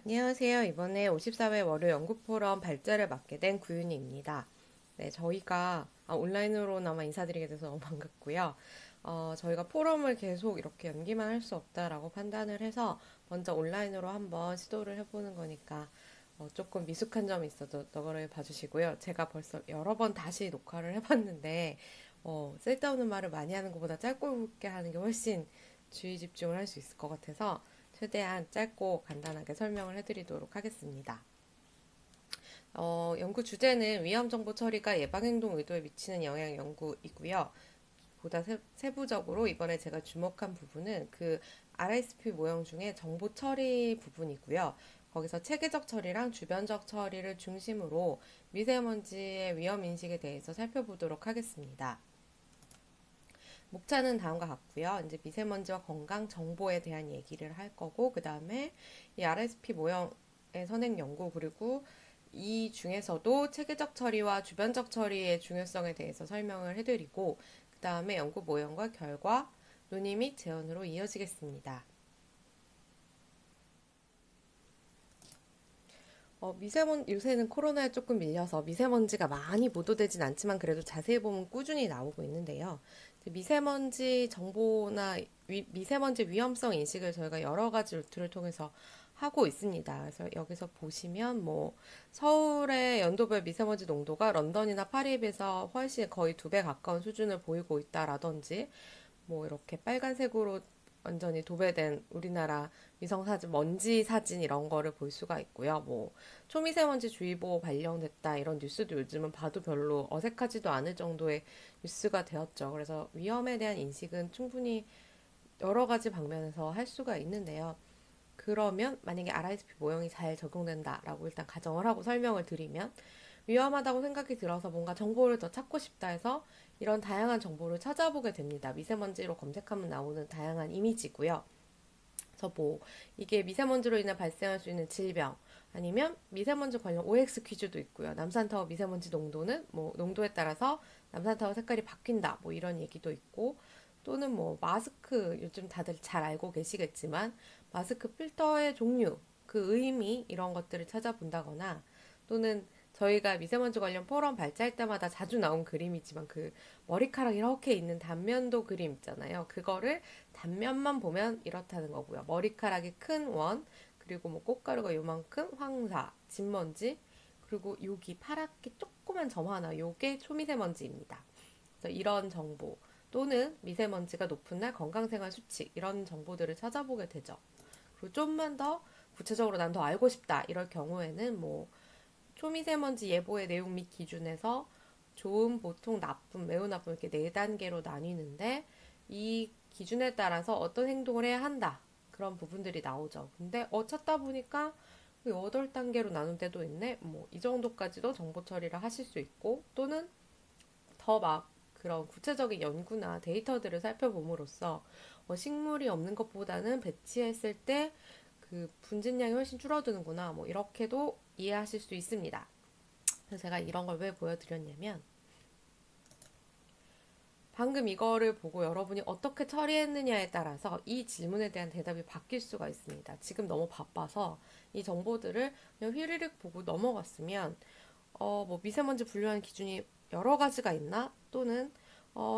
안녕하세요. 이번에 54회 월요 연구포럼 발제를 맡게 된 구윤희입니다. 네, 저희가 온라인으로나마 인사드리게 돼서 너무 반갑고요. 저희가 포럼을 계속 이렇게 연기만 할 수 없다라고 판단을 해서 먼저 온라인으로 한번 시도를 해보는 거니까 조금 미숙한 점이 있어도 너그러이 봐주시고요. 제가 벌써 여러 번 다시 녹화를 해봤는데 쓸데없는 말을 많이 하는 것보다 짧고 굵게 하는 게 훨씬 주의 집중을 할 수 있을 것 같아서 최대한 짧고 간단하게 설명을 해드리도록 하겠습니다. 연구 주제는 위험 정보 처리가 예방행동 의도에 미치는 영향 연구이고요. 보다 세부적으로 이번에 제가 주목한 부분은 그 RSP 모형 중에 정보 처리 부분이고요. 거기서 체계적 처리랑 주변적 처리를 중심으로 미세먼지의 위험 인식에 대해서 살펴보도록 하겠습니다. 목차는 다음과 같고요. 이제 미세먼지와 건강 정보에 대한 얘기를 할 거고, 그 다음에 이 RSP 모형의 선행 연구, 그리고 이 중에서도 체계적 처리와 주변적 처리의 중요성에 대해서 설명을 해드리고, 그 다음에 연구 모형과 결과, 논의 및 제언으로 이어지겠습니다. 요새는 코로나에 조금 밀려서 미세먼지가 많이 보도되진 않지만 그래도 자세히 보면 꾸준히 나오고 있는데요. 미세먼지 정보나 미세먼지 위험성 인식을 저희가 여러 가지 루트를 통해서 하고 있습니다. 그래서 여기서 보시면 서울의 연도별 미세먼지 농도가 런던이나 파리에 비해서 훨씬 거의 2배 가까운 수준을 보이고 있다라든지 이렇게 빨간색으로 완전히 도배된 우리나라 위성사진, 먼지 사진 이런 거를 볼 수가 있고요. 초미세먼지 주의보 발령됐다 이런 뉴스도 요즘은 봐도 별로 어색하지도 않을 정도의 뉴스가 되었죠. 그래서 위험에 대한 인식은 충분히 여러 가지 방면에서 할 수가 있는데요. 그러면 만약에 RISP 모형이 잘 적용된다라고 일단 가정을 하고 설명을 드리면 위험하다고 생각이 들어서 뭔가 정보를 더 찾고 싶다 해서 이런 다양한 정보를 찾아보게 됩니다. 미세먼지로 검색하면 나오는 다양한 이미지고요. 그래서 이게 미세먼지로 인해 발생할 수 있는 질병 아니면 미세먼지 관련 OX 퀴즈도 있고요. 남산타워 미세먼지 농도는 농도에 따라서 남산타워 색깔이 바뀐다 이런 얘기도 있고 또는 마스크 요즘 다들 잘 알고 계시겠지만 마스크 필터의 종류 그 의미 이런 것들을 찾아본다거나 또는 저희가 미세먼지 관련 포럼 발제할 때마다 자주 나온 그림이지만 그 머리카락 이렇게 있는 단면도 그림 있잖아요. 그거를 단면만 보면 이렇다는 거고요. 머리카락이 큰 원, 그리고 꽃가루가 요만큼 황사, 진먼지, 그리고 여기 파랗게 조그만 점 하나, 요게 초미세먼지입니다. 그래서 이런 정보 또는 미세먼지가 높은 날 건강생활 수칙 이런 정보들을 찾아보게 되죠. 그리고 좀만 더 구체적으로 난 더 알고 싶다 이럴 경우에는 초미세먼지 예보의 내용 및 기준에서 좋음, 보통, 나쁨, 매우 나쁨 이렇게 4단계로 나뉘는데 이 기준에 따라서 어떤 행동을 해야 한다. 그런 부분들이 나오죠. 근데 찾다 보니까 8단계로 나눈 데도 있네. 이 정도까지도 정보 처리를 하실 수 있고 또는 더 그런 구체적인 연구나 데이터들을 살펴봄으로써 식물이 없는 것보다는 배치했을 때 그 분진량이 훨씬 줄어드는구나. 이렇게도 이해하실 수 있습니다. 그래서 제가 이런 걸 왜 보여드렸냐면 방금 이거를 보고 여러분이 어떻게 처리했느냐에 따라서 이 질문에 대한 대답이 바뀔 수가 있습니다. 지금 너무 바빠서 이 정보들을 그냥 휘리릭 보고 넘어갔으면 미세먼지 분류하는 기준이 여러 가지가 있나? 또는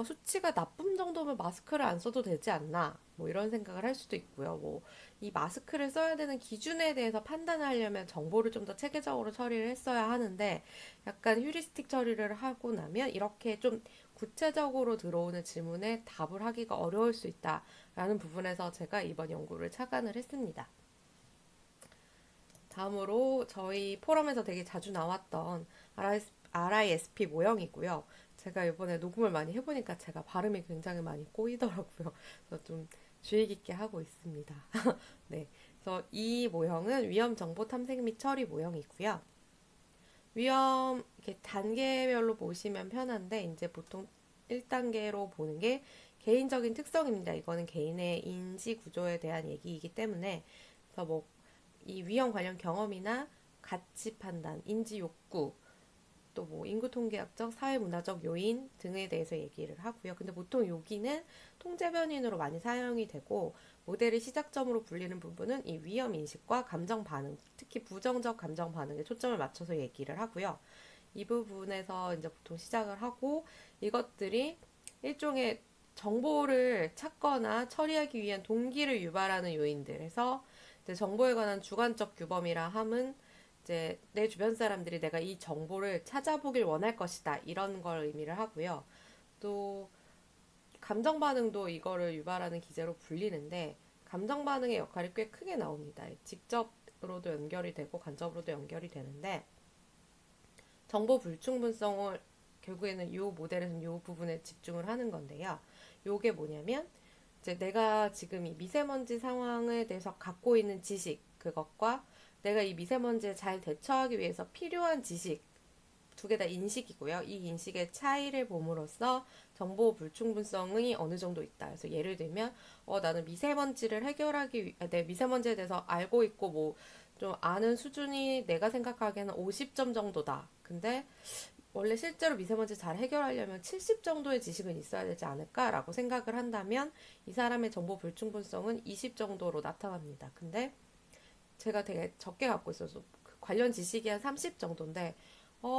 수치가 나쁨 정도면 마스크를 안 써도 되지 않나? 이런 생각을 할 수도 있고요. 이 마스크를 써야 되는 기준에 대해서 판단을 하려면 정보를 좀 더 체계적으로 처리를 했어야 하는데 약간 휴리스틱 처리를 하고 나면 이렇게 좀 구체적으로 들어오는 질문에 답을 하기가 어려울 수 있다라는 부분에서 제가 이번 연구를 착안을 했습니다. 다음으로 저희 포럼에서 되게 자주 나왔던 RISP 모형이고요. 제가 이번에 녹음을 많이 해보니까 제가 발음이 굉장히 많이 꼬이더라고요. 그래서 좀 주의 깊게 하고 있습니다. 네. 그래서 이 모형은 위험 정보 탐색 및 처리 모형이고요. 위험 이렇게 단계별로 보시면 편한데 이제 보통 1단계로 보는 게 개인적인 특성입니다. 이거는 개인의 인지 구조에 대한 얘기이기 때문에 그래서 이 위험 관련 경험이나 가치 판단, 인지 욕구, 또 인구 통계학적, 사회문화적 요인 등에 대해서 얘기를 하고요. 근데 보통 여기는 통제 변인으로 많이 사용이 되고 모델의 시작점으로 불리는 부분은 이 위험 인식과 감정 반응, 특히 부정적 감정 반응에 초점을 맞춰서 얘기를 하고요. 이 부분에서 이제 보통 시작을 하고 이것들이 일종의 정보를 찾거나 처리하기 위한 동기를 유발하는 요인들에서 이제 정보에 관한 주관적 규범이라 함은 이제 내 주변 사람들이 내가 이 정보를 찾아보길 원할 것이다 이런 걸 의미를 하고요. 또 감정 반응도 이거를 유발하는 기제로 불리는데 감정 반응의 역할이 꽤 크게 나옵니다. 직접으로도 연결이 되고 간접으로도 연결이 되는데 정보 불충분성을 결국에는 이 모델에서는 이 부분에 집중을 하는 건데요. 요게 뭐냐면 이제 내가 지금 이 미세먼지 상황에 대해서 갖고 있는 지식 그것과 내가 이 미세먼지에 잘 대처하기 위해서 필요한 지식 두 개 다 인식이고요. 이 인식의 차이를 봄으로써 정보 불충분성이 어느 정도 있다. 그래서 예를 들면 나는 미세먼지를 내 미세먼지에 대해서 알고 있고 뭐 좀 아는 수준이 내가 생각하기에는 50점 정도다. 근데 원래 실제로 미세먼지 잘 해결하려면 70 정도의 지식은 있어야 되지 않을까라고 생각을 한다면 이 사람의 정보 불충분성은 20 정도로 나타납니다. 근데 제가 되게 적게 갖고 있어서 관련 지식이 한 30 정도인데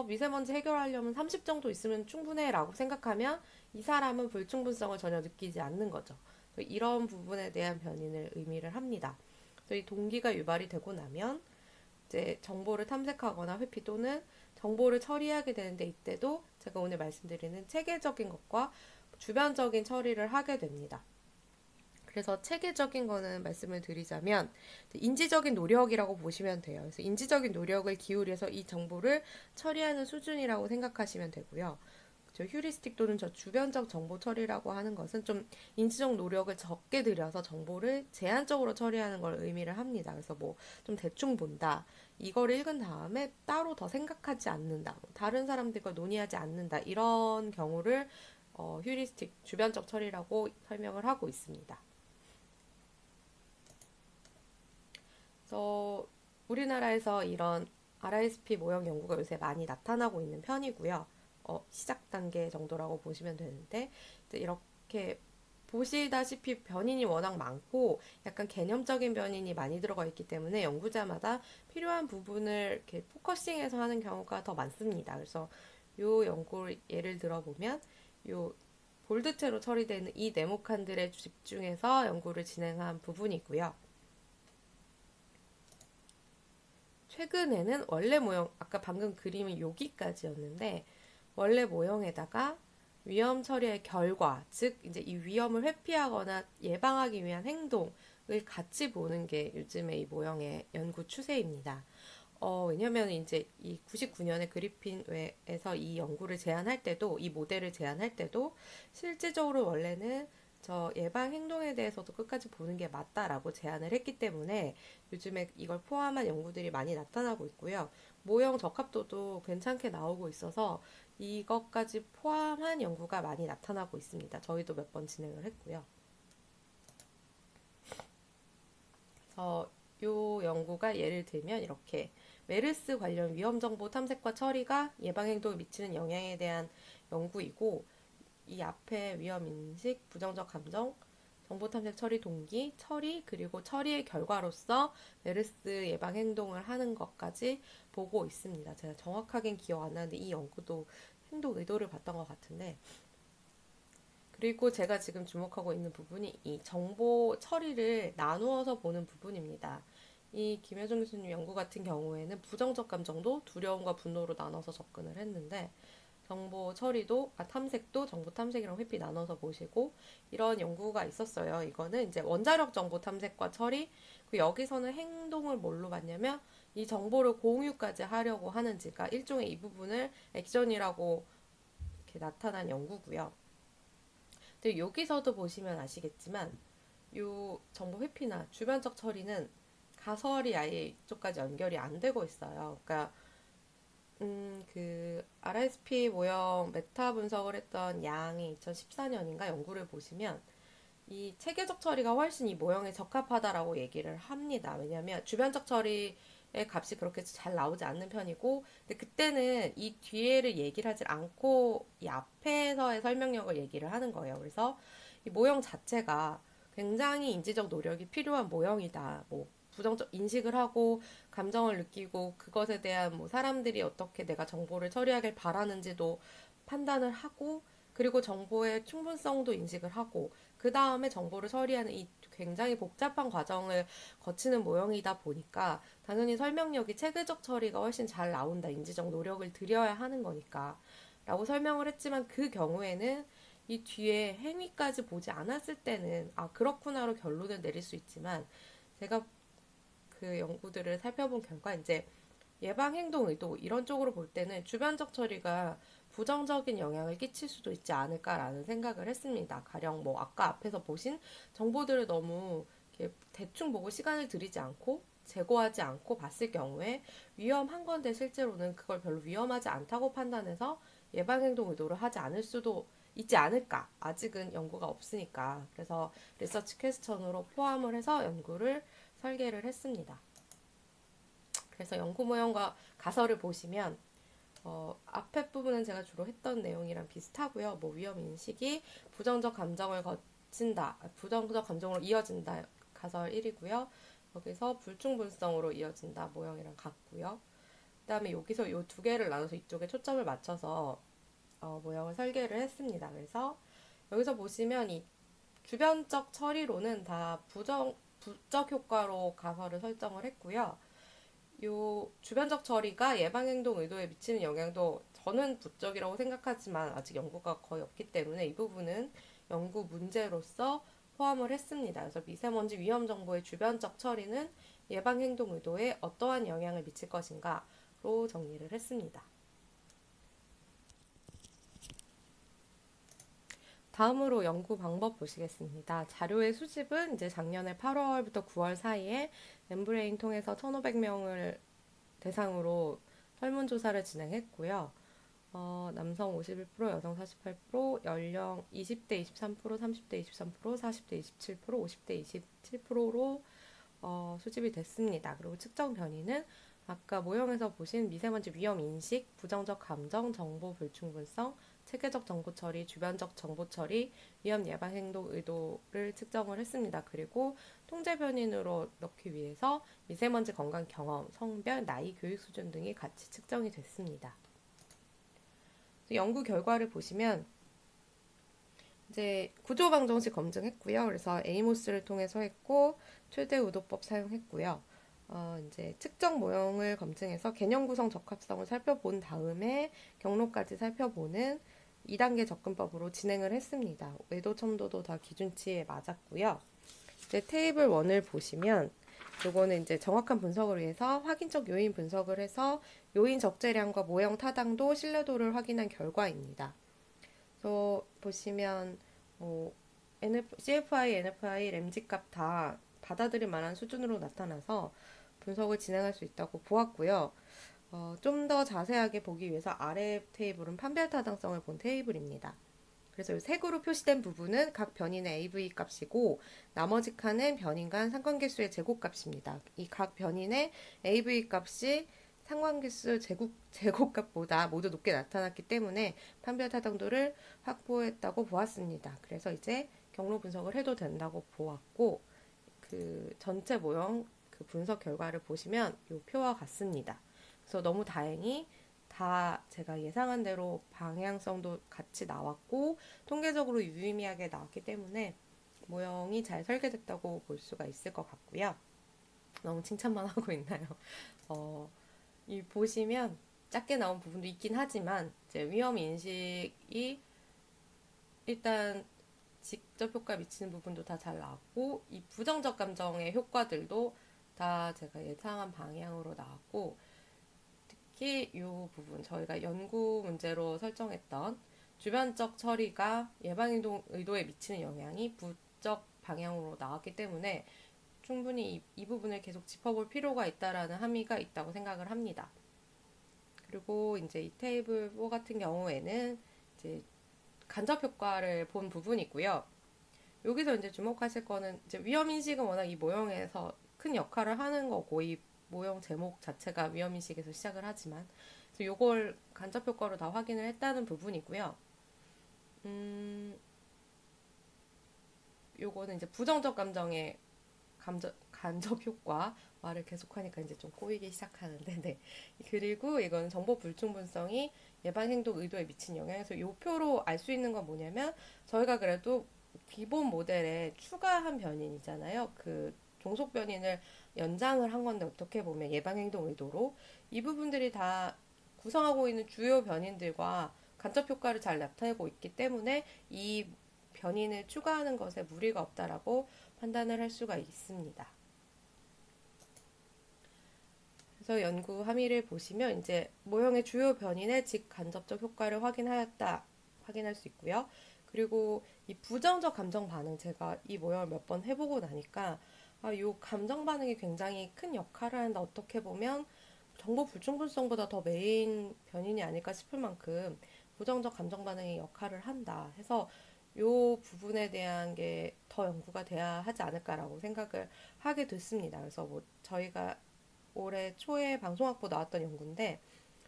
미세먼지 해결하려면 30 정도 있으면 충분해 라고 생각하면 이 사람은 불충분성을 전혀 느끼지 않는 거죠. 이런 부분에 대한 변인을 의미를 합니다. 이 동기가 유발이 되고 나면 이제 정보를 탐색하거나 회피 또는 정보를 처리하게 되는데 이때도 제가 오늘 말씀드리는 체계적인 것과 주변적인 처리를 하게 됩니다. 그래서 체계적인 거는 말씀을 드리자면 인지적인 노력이라고 보시면 돼요. 그래서 인지적인 노력을 기울여서 이 정보를 처리하는 수준이라고 생각하시면 되고요. 저 휴리스틱 또는 저 주변적 정보 처리라고 하는 것은 좀 인지적 노력을 적게 들여서 정보를 제한적으로 처리하는 걸 의미를 합니다. 그래서 뭐 좀 대충 본다. 이걸 읽은 다음에 따로 더 생각하지 않는다. 다른 사람들과 논의하지 않는다. 이런 경우를 휴리스틱 주변적 처리라고 설명을 하고 있습니다. 그래서 우리나라에서 이런 RISP 모형 연구가 요새 많이 나타나고 있는 편이고요. 시작 단계 정도라고 보시면 되는데 이렇게 보시다시피 변인이 워낙 많고 약간 개념적인 변인이 많이 들어가 있기 때문에 연구자마다 필요한 부분을 이렇게 포커싱해서 하는 경우가 더 많습니다. 그래서 이 연구를 예를 들어보면 이 볼드체로 처리되는 이 네모칸들에 집중해서 연구를 진행한 부분이고요. 최근에는 원래 모형, 아까 방금 그림은 여기까지였는데 원래 모형에다가 위험 처리의 결과, 즉 이제 이 위험을 회피하거나 예방하기 위한 행동을 같이 보는 게 요즘의 이 모형의 연구 추세입니다. 왜냐면 이제 이 99년에 그리핀에서 이 연구를 제안할 때도 이 모델을 제안할 때도 실질적으로 원래는 저 예방 행동에 대해서도 끝까지 보는 게 맞다라고 제안을 했기 때문에 요즘에 이걸 포함한 연구들이 많이 나타나고 있고요. 모형 적합도도 괜찮게 나오고 있어서 이것까지 포함한 연구가 많이 나타나고 있습니다. 저희도 몇 번 진행을 했고요. 그래서 이 연구가 예를 들면 이렇게 메르스 관련 위험 정보 탐색과 처리가 예방 행동에 미치는 영향에 대한 연구이고 이 앞에 위험 인식, 부정적 감정, 정보 탐색 처리 동기, 처리, 그리고 처리의 결과로서 메르스 예방 행동을 하는 것까지 보고 있습니다. 제가 정확하게는 기억 안 나는데 이 연구도 행동 의도를 봤던 것 같은데 그리고 제가 지금 주목하고 있는 부분이 이 정보 처리를 나누어서 보는 부분입니다. 이 김혜정 교수님 연구 같은 경우에는 부정적 감정도 두려움과 분노로 나눠서 접근을 했는데 정보 처리도, 탐색도 정보 탐색이랑 회피 나눠서 보시고 이런 연구가 있었어요. 이거는 이제 원자력 정보 탐색과 처리, 여기서는 행동을 뭘로 봤냐면 이 정보를 공유까지 하려고 하는지가 일종의 이 부분을 액션이라고 이렇게 나타난 연구고요. 근데 여기서도 보시면 아시겠지만 이 정보 회피나 주변적 처리는 가설이 아예 이쪽까지 연결이 안 되고 있어요. 그러니까 그 RSP 모형 메타 분석을 했던 양이 2014년인가 연구를 보시면 이 체계적 처리가 훨씬 이 모형에 적합하다라고 얘기를 합니다. 왜냐하면 주변적 처리의 값이 그렇게 잘 나오지 않는 편이고, 근데 그때는 이 뒤에를 얘기를 하지 않고 이 앞에서의 설명력을 얘기를 하는 거예요. 그래서 이 모형 자체가 굉장히 인지적 노력이 필요한 모형이다. 뭐 부정적 인식을 하고 감정을 느끼고 그것에 대한 뭐 사람들이 어떻게 내가 정보를 처리하길 바라는지도 판단을 하고 그리고 정보의 충분성도 인식을 하고 그 다음에 정보를 처리하는 이 굉장히 복잡한 과정을 거치는 모형이다 보니까 당연히 설명력이 체계적 처리가 훨씬 잘 나온다. 인지적 노력을 들여야 하는 거니까. 라고 설명을 했지만 그 경우에는 이 뒤에 행위까지 보지 않았을 때는 아 그렇구나로 결론을 내릴 수 있지만 제가 그 연구들을 살펴본 결과 이제 예방 행동 의도 이런 쪽으로 볼 때는 주변적 처리가 부정적인 영향을 끼칠 수도 있지 않을까라는 생각을 했습니다. 가령 뭐 아까 앞에서 보신 정보들을 너무 이렇게 대충 보고 시간을 들이지 않고 재고하지 않고 봤을 경우에 위험한 건데 실제로는 그걸 별로 위험하지 않다고 판단해서 예방 행동 의도를 하지 않을 수도 있지 않을까. 아직은 연구가 없으니까. 그래서 리서치 퀘스천으로 포함을 해서 연구를 설계를 했습니다. 그래서 연구 모형과 가설을 보시면 앞에 부분은 제가 주로 했던 내용이랑 비슷하고요. 뭐 위험 인식이 부정적 감정을 거친다, 부정적 감정으로 이어진다 가설 1이고요. 여기서 불충분성으로 이어진다 모형이랑 같고요. 그다음에 여기서 이 두 개를 나눠서 이쪽에 초점을 맞춰서 모형을 설계를 했습니다. 그래서 여기서 보시면 이 주변적 처리로는 다 부적 효과로 가설을 설정을 했고요. 요 주변적 처리가 예방행동 의도에 미치는 영향도 저는 부적이라고 생각하지만 아직 연구가 거의 없기 때문에 이 부분은 연구 문제로서 포함을 했습니다. 그래서 미세먼지 위험 정보의 주변적 처리는 예방행동 의도에 어떠한 영향을 미칠 것인가로 정리를 했습니다. 다음으로 연구 방법 보시겠습니다. 자료의 수집은 이제 작년에 8월부터 9월 사이에 멤브레인 통해서 1,500명을 대상으로 설문조사를 진행했고요. 남성 51%, 여성 48%, 연령 20대 23%, 30대 23%, 40대 27%, 50대 27%로 수집이 됐습니다. 그리고 측정 변이는 아까 모형에서 보신 미세먼지 위험 인식, 부정적 감정, 정보 불충분성, 체계적 정보 처리, 주변적 정보 처리, 위험 예방 행동 의도를 측정을 했습니다. 그리고 통제 변인으로 넣기 위해서 미세먼지 건강 경험, 성별, 나이, 교육 수준 등이 같이 측정이 됐습니다. 연구 결과를 보시면 이제 구조 방정식 검증했고요. 그래서 에이모스를 통해서 했고 최대 의도법 사용했고요. 이제 측정 모형을 검증해서 개념 구성 적합성을 살펴본 다음에 경로까지 살펴보는 2단계 접근법으로 진행을 했습니다. 외도 첨도도 다 기준치에 맞았고요. 이제 테이블 1을 보시면 요거는 이제 정확한 분석을 위해서 확인적 요인 분석을 해서 요인 적재량과 모형 타당도, 신뢰도를 확인한 결과입니다. 그래서 보시면 CFI, NFI, 램지 값 다 받아들일 만한 수준으로 나타나서 분석을 진행할 수 있다고 보았고요. 좀 더 자세하게 보기 위해서 아래 테이블은 판별 타당성을 본 테이블입니다. 그래서 이 색으로 표시된 부분은 각 변인의 AV 값이고 나머지 칸은 변인 간 상관계수의 제곱값입니다. 이 각 변인의 AV 값이 상관계수 제곱값보다 모두 높게 나타났기 때문에 판별 타당도를 확보했다고 보았습니다. 그래서 이제 경로 분석을 해도 된다고 보았고 그 전체 모형 그 분석 결과를 보시면 이 표와 같습니다. 그래서 너무 다행히 다 제가 예상한 대로 방향성도 같이 나왔고 통계적으로 유의미하게 나왔기 때문에 모형이 잘 설계됐다고 볼 수가 있을 것 같고요. 너무 칭찬만 하고 있나요? 이 보시면 작게 나온 부분도 있긴 하지만 이제 위험 인식이 일단 직접 효과 미치는 부분도 다 잘 나왔고 이 부정적 감정의 효과들도 다 제가 예상한 방향으로 나왔고 특히 이 부분 저희가 연구 문제로 설정했던 주변적 처리가 예방행동 의도에 미치는 영향이 부적 방향으로 나왔기 때문에 충분히 이 부분을 계속 짚어볼 필요가 있다라는 함의가 있다고 생각을 합니다. 그리고 이제 이 테이블 4 같은 경우에는 이제 간접 효과를 본 부분이고요. 여기서 이제 주목하실 거는 이제 위험 인식은 워낙 이 모형에서 큰 역할을 하는 거고 이 모형 제목 자체가 위험 인식에서 시작을 하지만 그래서 요걸 간접 효과로 다 확인을 했다는 부분이고요. 요거는 이제 부정적 감정의 간접 효과, 말을 계속하니까 이제 좀 꼬이기 시작하는데, 네. 그리고 이건 정보 불충분성이 예방 행동 의도에 미친 영향에서 요 표로 알 수 있는 건 뭐냐면, 저희가 그래도 기본 모델에 추가한 변인이잖아요. 그 종속 변인을 연장을 한 건데, 어떻게 보면 예방 행동 의도로 이 부분들이 다 구성하고 있는 주요 변인들과 간접 효과를 잘 나타내고 있기 때문에 이 변인을 추가하는 것에 무리가 없다라고 판단을 할 수가 있습니다. 그래서 연구 함의를 보시면 이제 모형의 주요 변인의 직간접적 효과를 확인할 수 있고요. 그리고 이 부정적 감정 반응, 제가 이 모형을 몇 번 해보고 나니까 이 감정 반응이 굉장히 큰 역할을 한다. 어떻게 보면 정보 불충분성보다 더 메인 변인이 아닐까 싶을 만큼 부정적 감정 반응이 역할을 한다 해서 이 부분에 대한 게 더 연구가 돼야 하지 않을까라고 생각을 하게 됐습니다. 그래서 뭐 저희가 올해 초에 방송학부 나왔던 연구인데,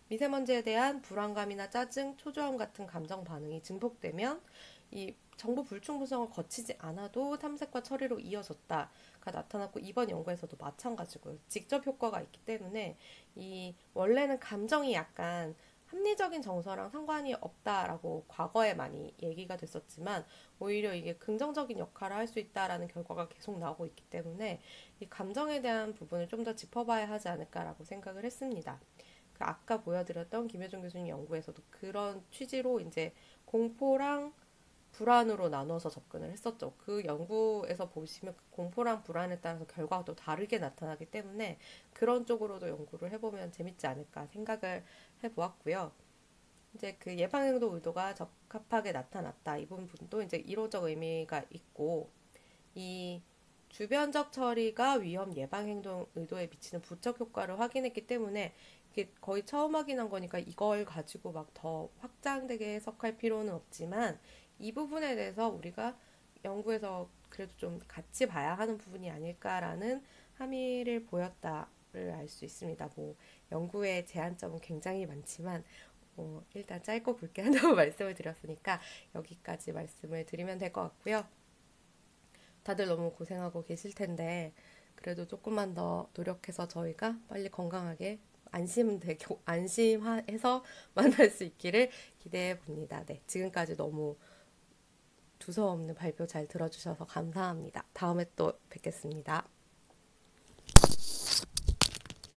미세먼지에 대한 불안감이나 짜증, 초조함 같은 감정 반응이 증폭되면 이 정보 불충분성을 거치지 않아도 탐색과 처리로 이어졌다가 나타났고, 이번 연구에서도 마찬가지고요. 직접 효과가 있기 때문에 이 원래는 감정이 약간 합리적인 정서랑 상관이 없다라고 과거에 많이 얘기가 됐었지만, 오히려 이게 긍정적인 역할을 할 수 있다라는 결과가 계속 나오고 있기 때문에 이 감정에 대한 부분을 좀 더 짚어봐야 하지 않을까라고 생각을 했습니다. 그 아까 보여드렸던 김효정 교수님 연구에서도 그런 취지로 이제 공포랑 불안으로 나눠서 접근을 했었죠. 그 연구에서 보시면 그 공포랑 불안에 따라서 결과가 또 다르게 나타나기 때문에 그런 쪽으로도 연구를 해보면 재밌지 않을까 생각을 해보았고요. 이제 그 예방행동 의도가 적합하게 나타났다. 이 부분도 이제 이론적 의미가 있고, 이 주변적 처리가 위험 예방 행동 의도에 미치는 부적 효과를 확인했기 때문에 이게 거의 처음 확인한 거니까 이걸 가지고 막 더 확장되게 해석할 필요는 없지만, 이 부분에 대해서 우리가 연구에서 그래도 좀 같이 봐야 하는 부분이 아닐까라는 함의를 보였다를 알 수 있습니다. 뭐 연구의 제한점은 굉장히 많지만 일단 짧고 굵게 한다고 말씀을 드렸으니까 여기까지 말씀을 드리면 될 것 같고요. 다들 너무 고생하고 계실 텐데 그래도 조금만 더 노력해서 저희가 빨리 건강하게 안심해서 만날 수 있기를 기대해 봅니다. 네, 지금까지 너무 두서없는 발표 잘 들어주셔서 감사합니다. 다음에 또 뵙겠습니다.